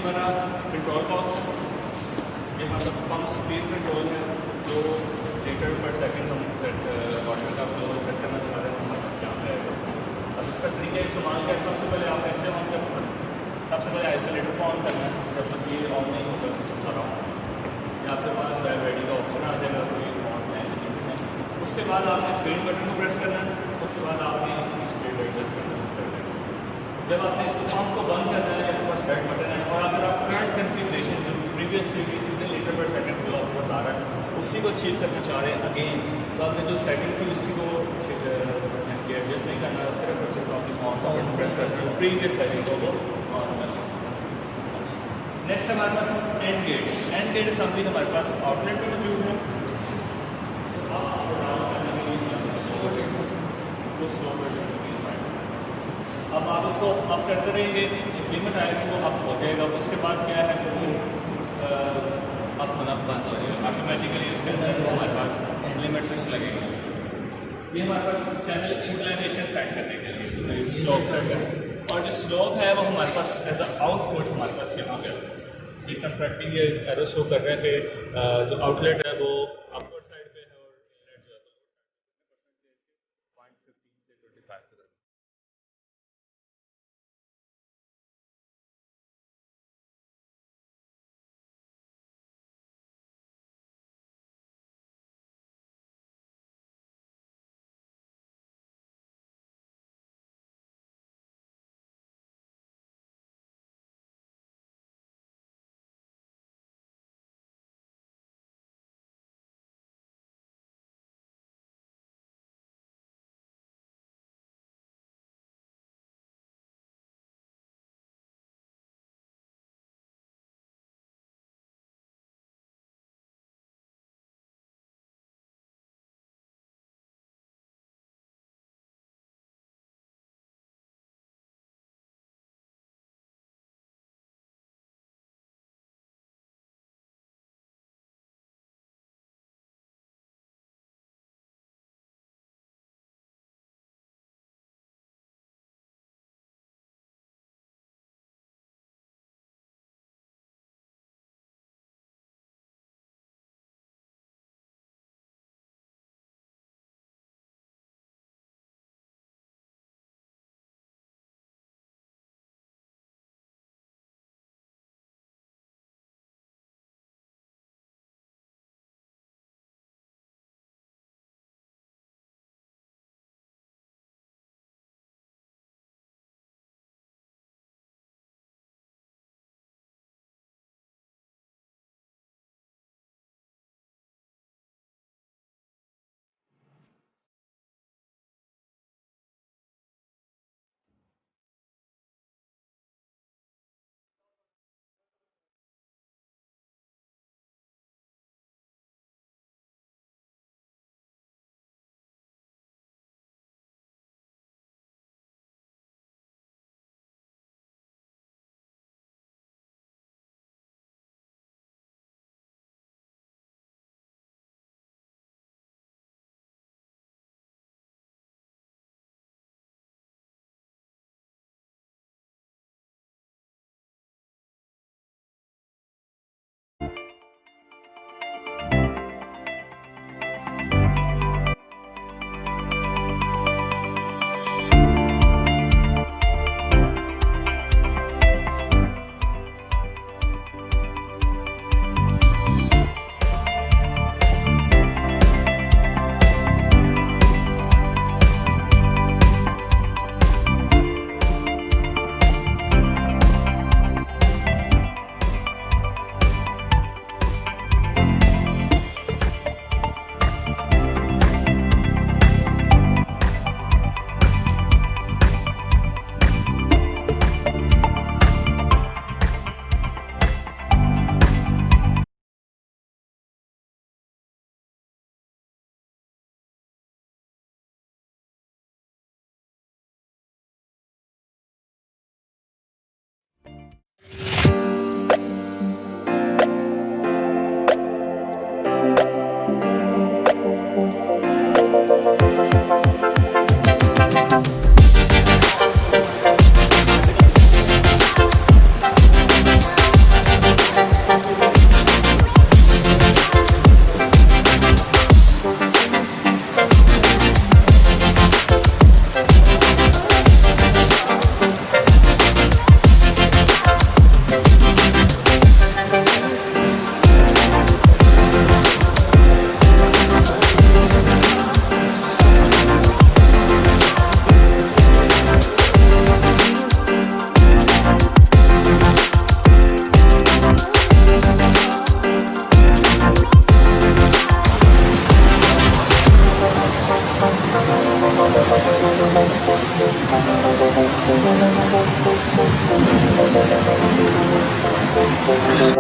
हमारा control box है, ये हमारा पंप स्पीड कंट्रोल है, जो लीटर पर सेकंड हम सेट वाटर का फ्लो सेट करना चाह रहे हैं हमारे पास यहाँ पे आएगा। अब इसका तरीका इस्तेमाल क्या है, सबसे पहले आप ऐसे ऑन करना है, सबसे पहले आइसोलेटर को ऑन करना है, जब तक ये ऑन नहीं होगा सिस्टम सारा ऑन है। आपके पास ड्राइव रेडी का ऑप्शन आ जाएगा, तो ये ऑन है नहीं है। उसके बाद आपने स्क्रीन बटन को प्रेस करना है, उसके बाद आपने इसकी स्पीड एडजस्ट करना है। जब आपने इसको पंप को बंद करना है, आपके पास सेट बटन है, और अगर आप करंट कन्फिग्रेशन जो प्रीवियसली कितने लीटर पर सेकंड फ्लो आपके पास आ रहा है उसी को अचीव करना चाह रहे हैं अगेन, तो आपने जो सेटिंग थी उसी को एडजस्ट नहीं करना है, सिर्फ और सिर्फ आपने ऑन का बटन प्रेस करना है, प्रीवियस सेटिंग को ऑन करना है। नेक्स्ट हमारे पास एंड गेट असम्बली हमारे पास आउटलेट में मौजूद है। अब आप उसको अप करते रहेंगे, एक लिमिट आएगी वो अप हो जाएगा। उसके बाद क्या है, अप होना बंद हो जाएगा ऑटोमेटिकली। उसके अंदर हमारे पास लिमिट स्विच लगेगा। ये हमारे पास चैनल इंक्लाइनेशन सेट करने के लिए स्लोप सेट करें, और जो स्लोप है वो हमारे पास एज अ आउटपुट हमारे पास यहाँ पे इस कंस्ट्रक्टिंग ये एरो शो कर रहे हैं कि जो आउटलेट है वो अपवर्ड साइड पे है और इनलेट जो है वो 0.15 से 25 तक। Just